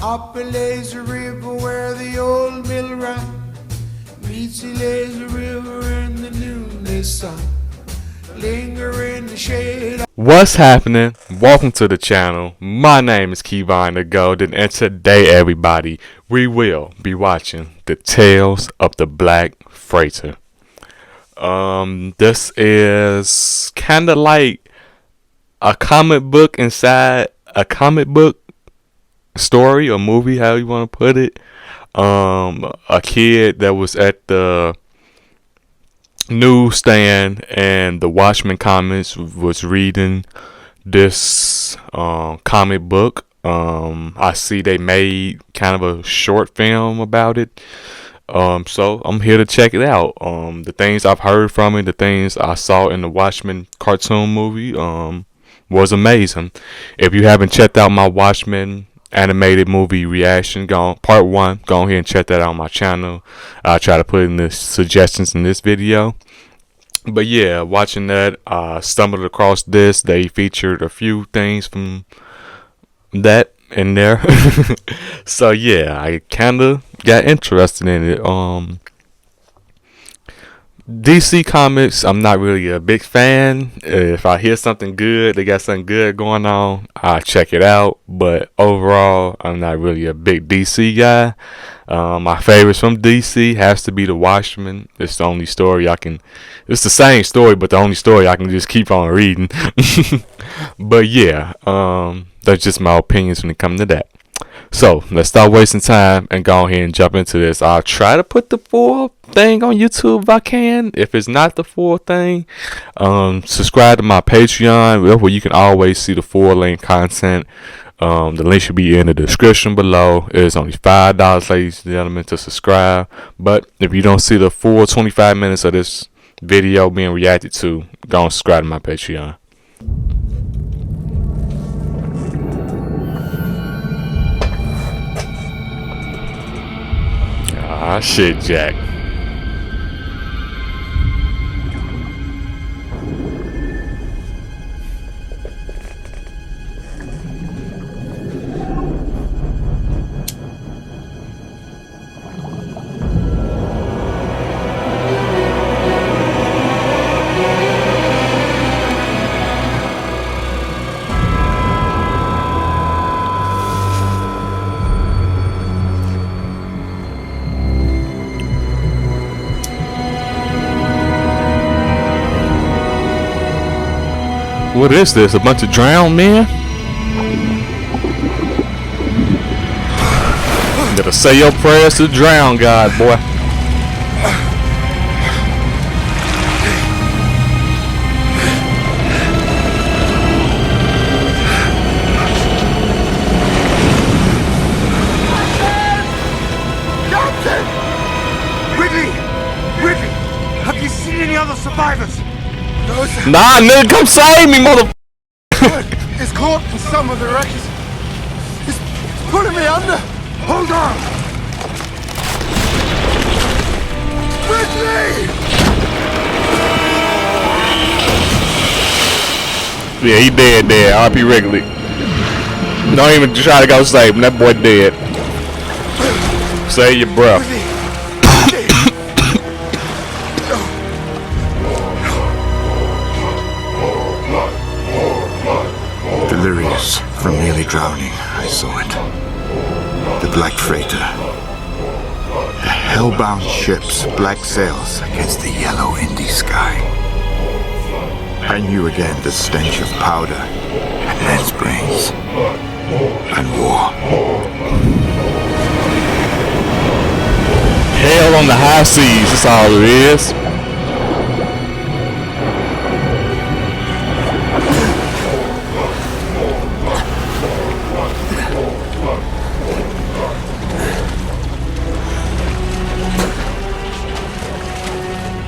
Up a lazy river where the old mill ran meets the lazy river in the noonday sun. Linger in the shade. What's happening? Welcome to the channel. My name is Kevon the Golden, and today, everybody, we will be watching the Tales of the Black Freighter. This is kind of like a comic book inside a comic book story or movie, how you want to put it. A kid that was at the newsstand and the Watchmen comics was reading this comic book. I see they made kind of a short film about it. So I'm here to check it out. The things I've heard from it, the things I saw in the Watchmen cartoon movie, was amazing. If you haven't checked out my Watchmen animated movie reaction, part 1, go ahead and check that out on my channel. I'll try to put in the suggestions in this video. But yeah, watching that, I stumbled across this. They featured a few things from that in there. So yeah, I kind of got interested in it. DC Comics, I'm not really a big fan. If I hear something good, they got something good going on, I'll check it out. But overall, I'm not really a big DC guy. My favorites from DC has to be The Watchmen. It's the only story it's the same story, but the only story I can just keep on reading. But yeah, that's just my opinions when it comes to that. So let's stop wasting time and go ahead and jump into this. I'll try to put the full thing on YouTube if I can. If it's not the full thing, subscribe to my Patreon where you can always see the full length content. The link should be in the description below. It's only $5, ladies and gentlemen, to subscribe. But if you don't see the full 25 minutes of this video being reacted to, go and subscribe to my Patreon. Ah, shit, Jack. What is this? A bunch of drowned men? You gotta say your prayers to drown God, boy. Captain! Ridley! Have you seen any other survivors? Nah, nigga, come save me, mother. It's caught in some of the wreckage. It's pulling me under. Hold on. Ridley! Yeah, he dead. R.P. Wrigley. Don't even try to go save him. That boy dead. Save your breath. Delirious from nearly drowning, I saw it. The Black Freighter. The hellbound ship's black sails against the yellow Indy sky. I knew again the stench of powder and men's brains and war. Hell on the high seas, that's all it is.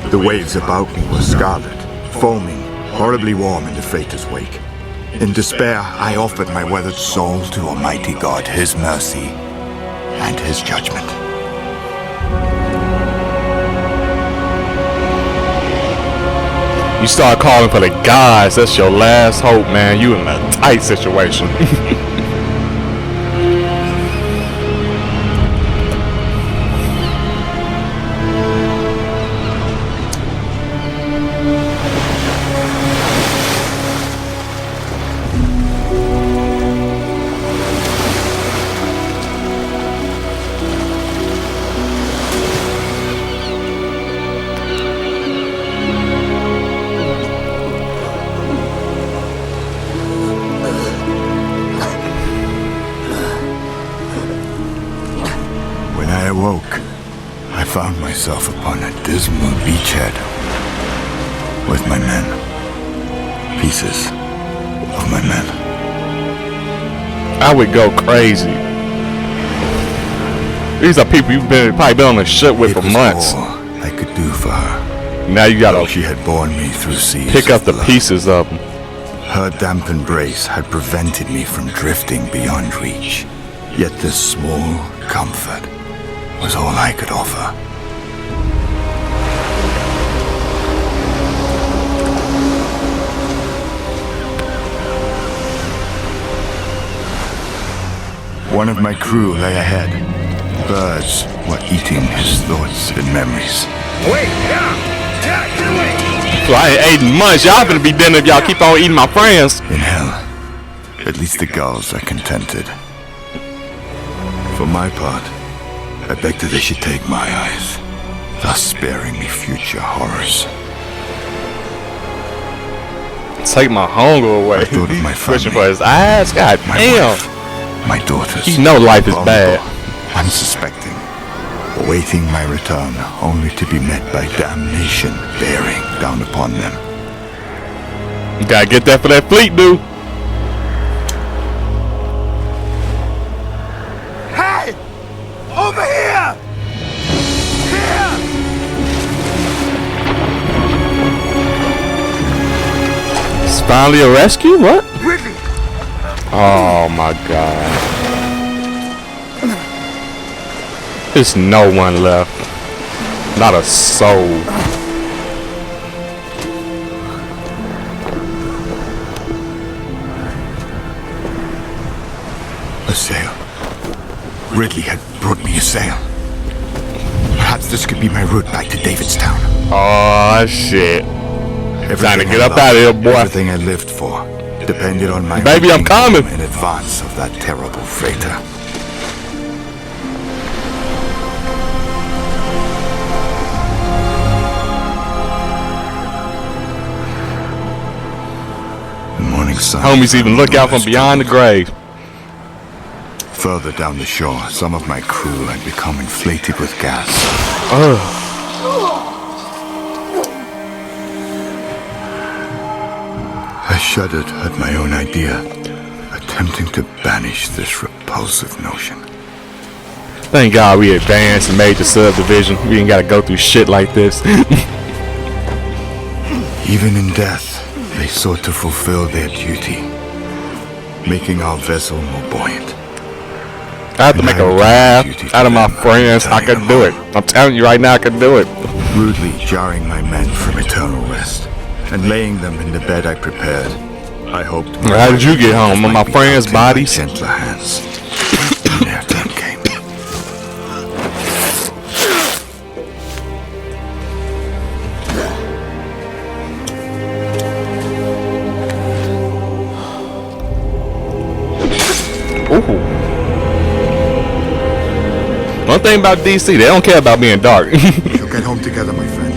The waves about me were scarlet, foaming, horribly warm in the freighter's wake. In despair, I offered my weathered soul to Almighty God, His mercy and His judgment. You start calling for the gods, that's your last hope, man. You in a tight situation. awoke, I found myself upon a dismal beachhead with my men. Pieces of my men. I would go crazy. These are people you've probably been on a ship with for months. All I could do for her. Now you Though gotta she had borne me through seas pick up of the blood, pieces of them. Her damp embrace had prevented me from drifting beyond reach. Yet this small comfort was all I could offer. One of my crew lay ahead. Birds were eating his thoughts and memories. Wait, Jack, get away! So I ain't ate in months. Y'all gonna be dead if y'all keep on eating my friends. In hell, at least the gulls are contented. For my part, I beg that they should take my eyes, thus sparing me future horrors. Take my hunger away. I thought of my Wishing family. for his eyes. God My damn. wife, my daughters. You know life is bad. vulnerable, unsuspecting, awaiting my return, only to be met by damnation bearing down upon them. You gotta get that for that fleet, dude. Hey! Over here! Here! It's finally a rescue? What? Ridley! Oh my god. There's no one left. Not a soul. A sail. Ridley had brought me a sail. Perhaps this could be my route back to Davidstown. Oh shit. Time to Everything get I up loved, out of here, boy. Everything I lived for depended on my Baby, I'm reaching coming. home in advance of that terrible freighter. The morning sun. Homies even look out from beyond the grave. Further down the shore, some of my crew had become inflated with gas. Ugh. I shuddered at my own idea, attempting to banish this repulsive notion. Thank God we advanced and made the subdivision. We ain't gotta go through shit like this. Even in death, they sought to fulfill their duty, making our vessel more buoyant. I have to make a raft out of my friends. I could do it. I'm telling you right now, I could do it. Rudely jarring my men from eternal rest, and laying them in the bed I prepared, I hoped. How did you get home? On my friends' bodies? Gentler hands. And their turn came. Ooh. One thing about DC, they don't care about being dark. We'll get home together, my friend.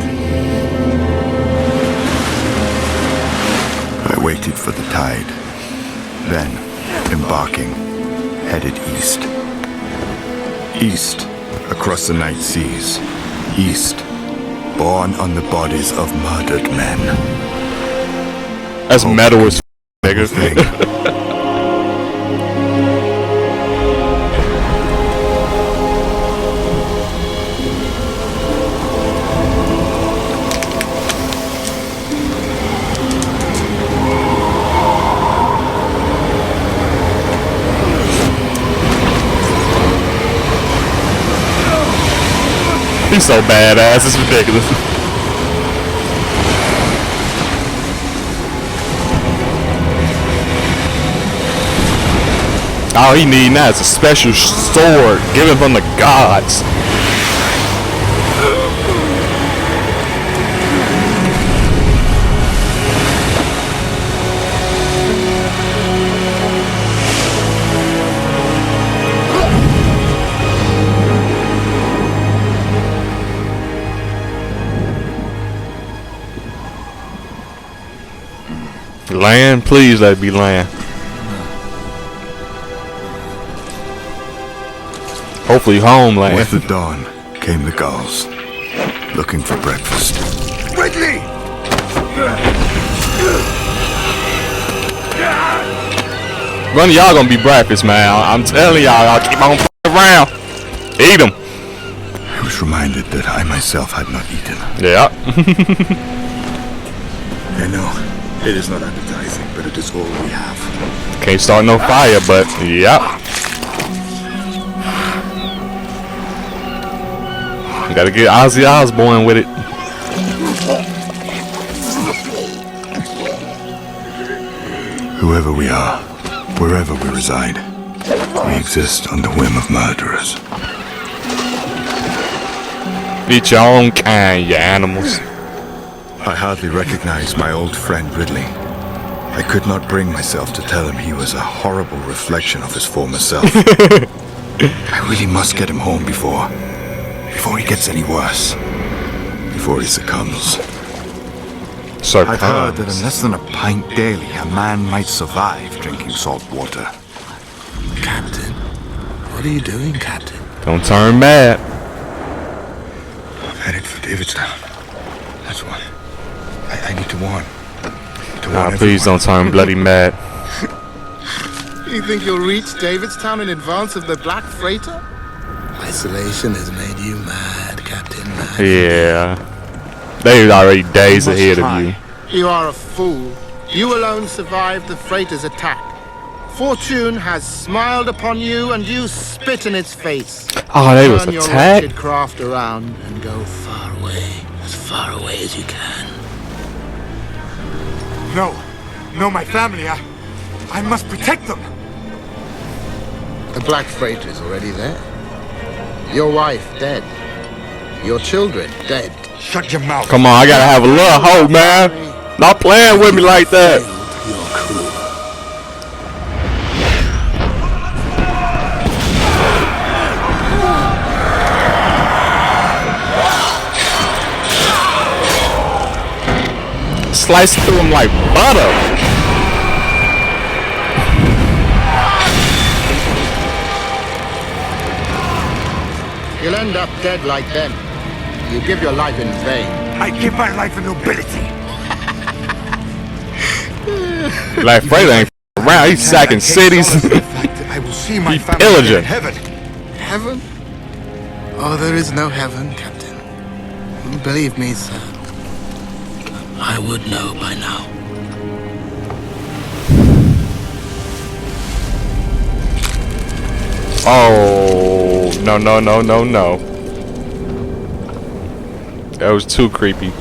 I waited for the tide. Then, embarking, headed east. East, across the night seas. East, borne on the bodies of murdered men. That's metal as nigga. Thing. He's so badass, it's ridiculous. All he need now is a special sword given from the gods. Land, please let it be land. Hopefully homeland. With the dawn came the gulls, looking for breakfast. Ridley! One of y'all gonna be breakfast, man. I'm telling y'all keep on around. Eat them. I was reminded that I myself had not eaten. Yeah. I know, it is not appetizing, but it is all we have. Can't start no fire, but yeah. Gotta get Ozzy Osbourne with it. Whoever we are, wherever we reside, we exist on the whim of murderers. Eat your own kind, you animals. I hardly recognized my old friend Ridley. I could not bring myself to tell him he was a horrible reflection of his former self. I really must get him home before he gets any worse. Before he succumbs. I've heard that in less than a pint daily, a man might survive drinking salt water. Captain, what are you doing, Captain? Don't turn mad. Headed for Davidstown. That's what. I need to warn. Nah, please don't turn bloody mad. You think you'll reach Davidstown in advance of the Black Freighter? Isolation has made you mad, Captain. Mad. Yeah. They're already days ahead of you. You are a fool. You alone survived the freighter's attack. Fortune has smiled upon you and you spit in its face. Oh, they was Turn your attacked. wretched craft around. And go far away as you can. No, my family. I must protect them. The Black Freighter is already there. Your wife dead. Your children dead. Shut your mouth. Come on, I gotta have a little hope, man. Not playing with me like that. Your crew. Slice through them like butter. You'll end up dead like them. You give your life in vain. I give my life a nobility. Like Freighter ain't around. He's sacking cities. I will see my He family pillaging. in heaven. Heaven? Oh, there is no heaven, Captain. Believe me, sir. I would know by now. Oh, no. That was too creepy.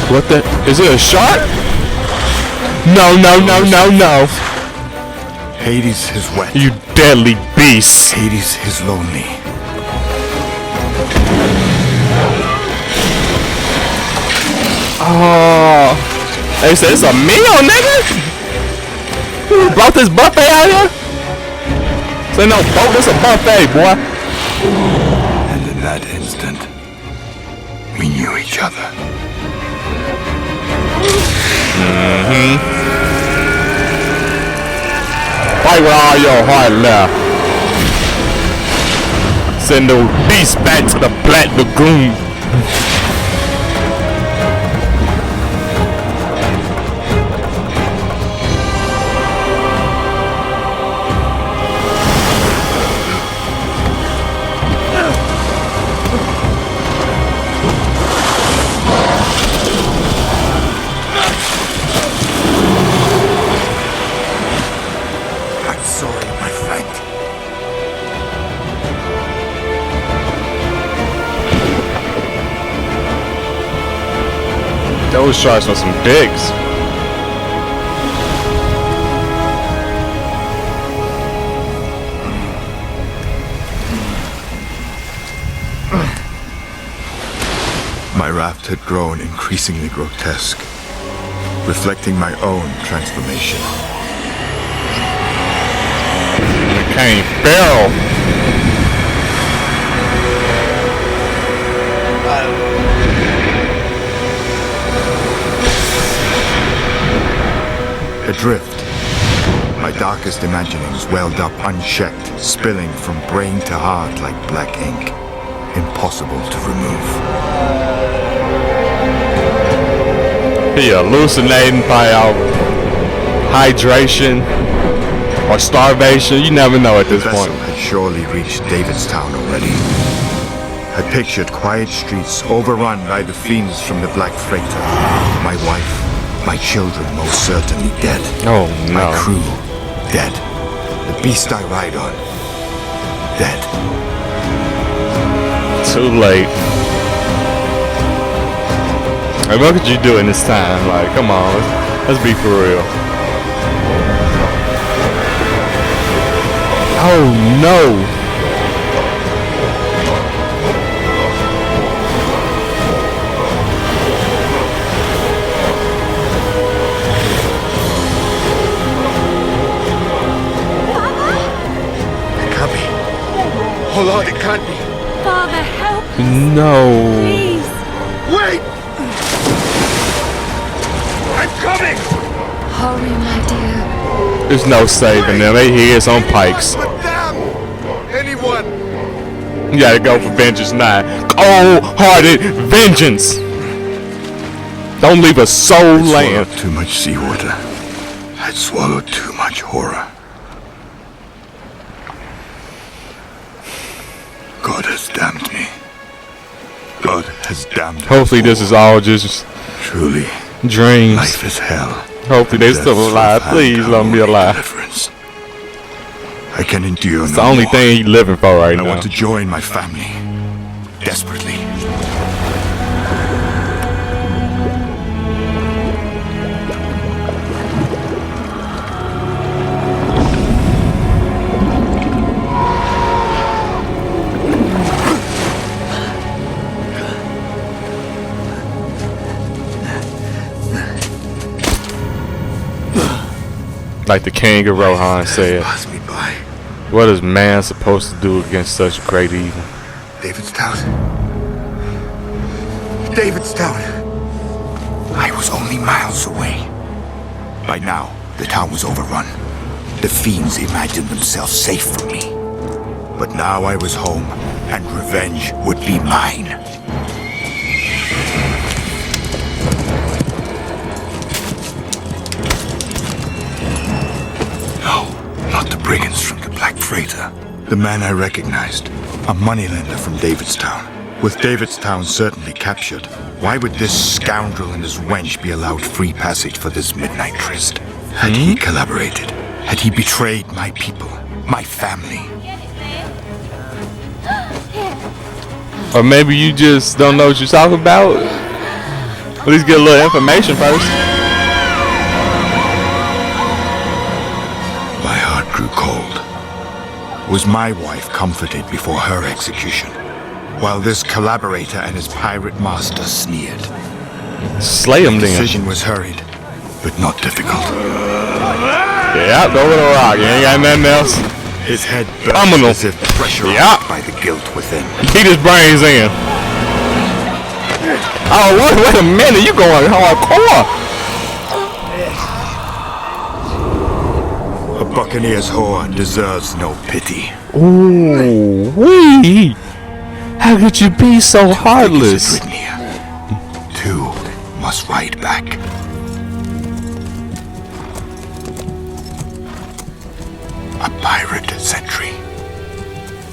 What the? Is it a shark? No. Hades is wet. You deadly beast. Hades is lonely. Oh. They said it's a meal, nigga. Who brought this buffet out here? Say no, boat, this a buffet, boy. And in that instant, we knew each other. Fight with all your heart left. Send the beast back to the Black Lagoon. I'm sorry, my friend. Those sharks are some digs. My raft had grown increasingly grotesque, reflecting my own transformation. Cain Farrell. Adrift. My darkest imaginings welled up unchecked, spilling from brain to heart like black ink. Impossible to remove. He hallucinating by out hydration or starvation. You never know at The this vessel point. had surely reached Davidstown already. I pictured quiet streets overrun by the fiends from the Black Freighter. My wife, my children most certainly dead. Oh My no. crew, dead. The beast I ride on, dead. Too late. Hey, what could you do in this time? Like, come on, let's be for real. Oh no. It can't be. Oh Lord, it can't be. Father, help, No. please. Wait! I'm coming! Hurry, my dear. There's no saving them. They hears on pikes. But damn! Anyone! You gotta go for vengeance now. Cold-hearted vengeance. Don't leave a soul laying. Swallowed too much seawater. I'd swallowed too much horror. God has damned me. God has damned us Hopefully this is all just Truly, dreams. life is hell. Hopefully they Death's still alive. so Please found let them be only alive. deliverance. I can endure It's no the only more. thing he living for right I now. want to join my family. Desperately. Like the king of Rohan said, Pass me by. what is man supposed to do against such great evil? Davidstown. Davidstown. I was only miles away. By now, the town was overrun. The fiends imagined themselves safe from me. But now I was home, and revenge would be mine. No, not the brigands from the Black Freighter. The man I recognized, a moneylender from Davidstown. With Davidstown certainly captured, why would this scoundrel and his wench be allowed free passage for this midnight tryst? Had he collaborated? Had he betrayed my people, my family? Or maybe you just don't know what you're talking about? At least get a little information first. My heart grew cold. Was my wife comforted before her execution? While this collaborator and his pirate master sneered. Slay him The then. decision was hurried, but not difficult. Yeah, go with a rock. You ain't got nothing else. His head burst Phenomenal. as if pressurized Yeah. by the guilt within. Beat his brains in. Oh, wait a minute. You going hardcore. A buccaneer's whore deserves no pity. Ooh, wee. How could you be so heartless? Is it near? Two must ride back. A pirate sentry.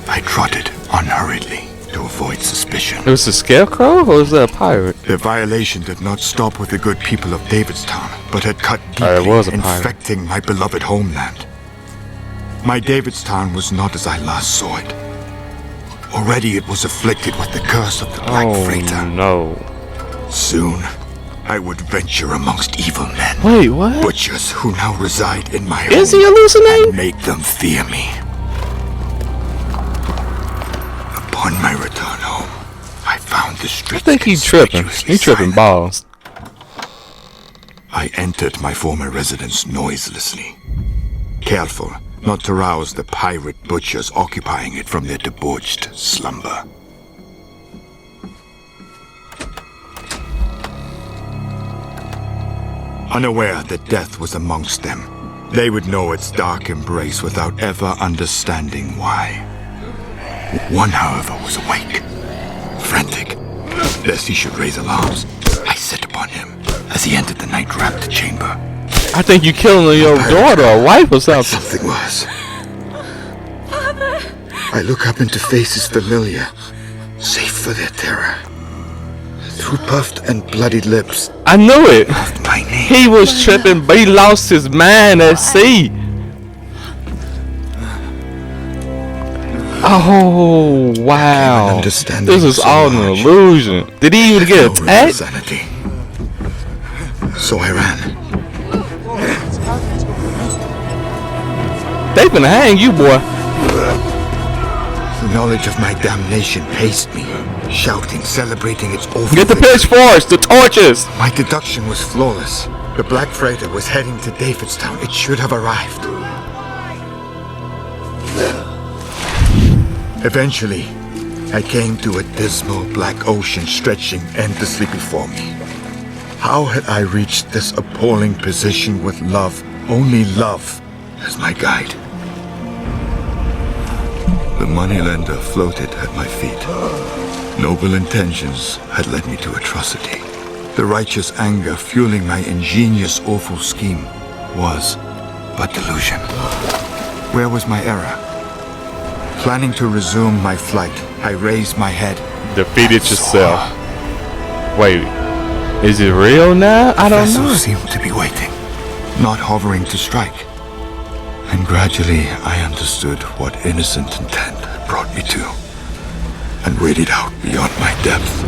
I trotted unhurriedly to avoid suspicion. It was a scarecrow or was that a pirate? The violation did not stop with the good people of Davidstown, but had cut it deeply, was a pirate. infecting my beloved homeland. My Davidstown was not as I last saw it. Already it was afflicted with the curse of the Black Freighter. Oh, no. Soon, I would venture amongst evil men, Wait, what? butchers who now reside in my Is home, he hallucinating? and make them fear me. Upon my return home, I found the I streets think he's tripping. conspicuously He tripping silent. balls. I entered my former residence noiselessly, careful not to rouse the pirate butchers occupying it from their debauched slumber. unaware that death was amongst them. They would know its dark embrace without ever understanding why. One, however, was awake, frantic, lest he should raise alarms. I set upon him as he entered the night-wrapped chamber. I think you killing your daughter or wife or something. Something was. I look up into faces familiar, safe for their terror. Through puffed and bloodied lips, I knew it. my name. He was tripping, but he lost his mind at sea. Oh wow! Understanding This is so all an large. illusion. Did he even get No real attacked? sanity. So I ran. They finna hang you, boy. The knowledge of my damnation paced me, shouting, celebrating its awful Get the victory. pitchforks, the torches. My deduction was flawless. The Black Freighter was heading to Davidstown. It should have arrived. Eventually, I came to a dismal black ocean stretching endlessly before me. How had I reached this appalling position with love, only love, as my guide? The moneylender floated at my feet. Noble intentions had led me to atrocity. The righteous anger fueling my ingenious, awful scheme was but delusion. Where was my error? Planning to resume my flight, I raised my head. Defeated yourself. Wait, is it real now? I don't Vessel know. seemed to be waiting, not hovering to strike. And gradually I understood what innocent intent had brought me to, and waded out beyond my depth.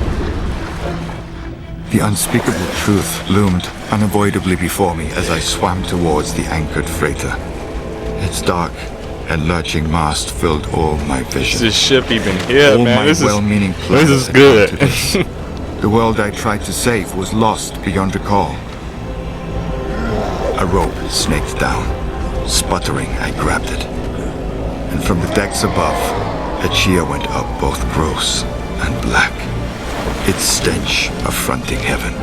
The unspeakable truth loomed unavoidably before me as I swam towards the anchored freighter. Its dark and lurching mast filled all my Is vision. this ship even here, All man? my This well-meaning is plans had good. come to this. The world I tried to save was lost beyond recall. A rope snaked down. Sputtering, I grabbed it. And from the decks above, a cheer went up, both gross and black, its stench affronting heaven.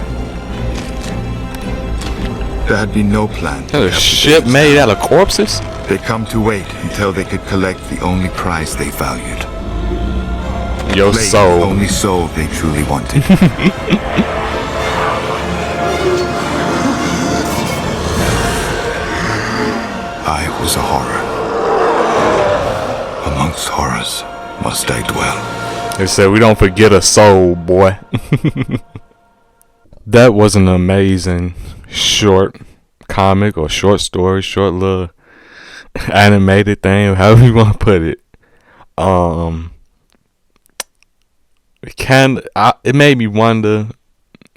There had been no plan. to A capture ship Davidstown. made out of corpses? They'd come to wait until they could collect the only prize they valued. Your Lay the soul. only soul they truly wanted. I was a horror. Amongst horrors must I dwell. They said we don't forget a soul, boy. That was an amazing short comic or short story, short little animated thing, however you want to put it. It made me wonder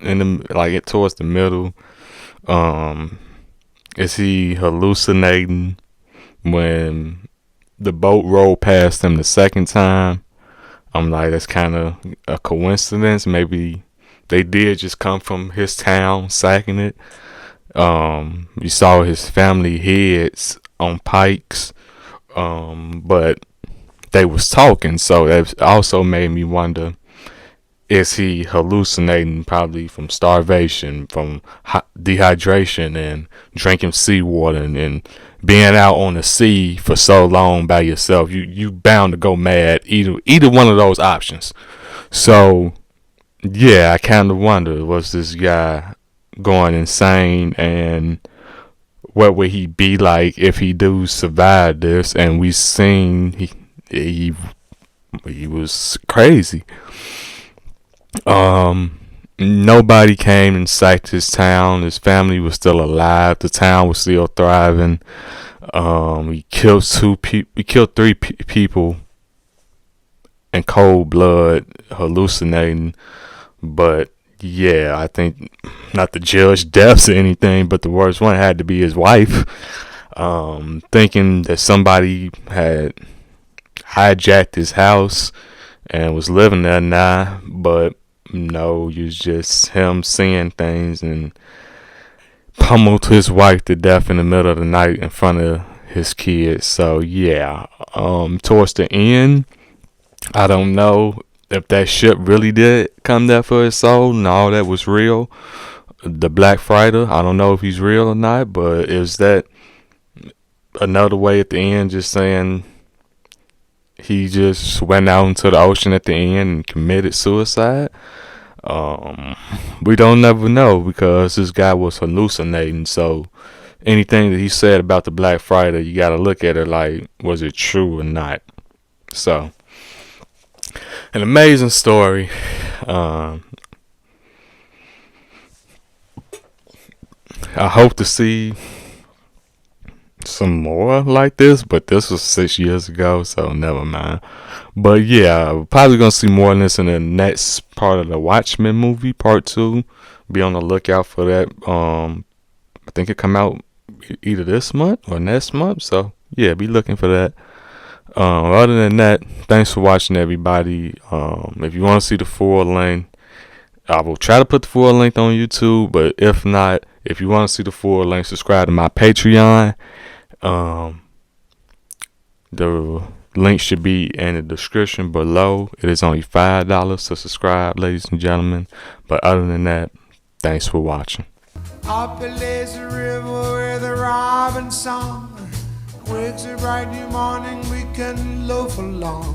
towards the middle. Is he hallucinating when the boat rolled past him the second time? I'm like, that's kind of a coincidence. Maybe they did just come from his town, sacking it. You saw his family heads on pikes, but they was talking, so that also made me wonder, is he hallucinating probably from starvation, from dehydration and drinking seawater and being out on the sea for so long by yourself? You bound to go mad, either one of those options. So yeah, I kind of wonder, was this guy going insane, and what would he be like if he do survive this? And we seen he was crazy. Nobody came and sacked his town. His family was still alive. The town was still thriving. He killed three people in cold blood, hallucinating. But yeah, I think not to judge deaths or anything, but the worst one had to be his wife. Thinking that somebody had hijacked his house and was living there now, but no, it was just him seeing things and pummeled his wife to death in the middle of the night in front of his kids. So yeah, towards the end, I don't know if that ship really did come there for his soul and all that was real. the Black Friday. I don't know if he's real or not, but is that another way at the end just saying he just went out into the ocean at the end and committed suicide? We don't never know because this guy was hallucinating. So anything that he said about the Black Friday, you got to look at it like, was it true or not? So, an amazing story. I hope to see some more like this, but this was 6 years ago, so never mind. But yeah, we're probably gonna see more of this in the next part of the Watchmen movie, part 2. Be on the lookout for that. I think it come out either this month or next month, so yeah, be looking for that. Other than that, thanks for watching, everybody. If you want to see the full length, I will try to put the full length on YouTube, but if not, if you want to see the full length, subscribe to my Patreon. The link should be in the description below. It is only $5 to subscribe, ladies and gentlemen. But other than that, thanks for watching. Up a lazy river where the robin song wakes a bright new morning, we can loaf along.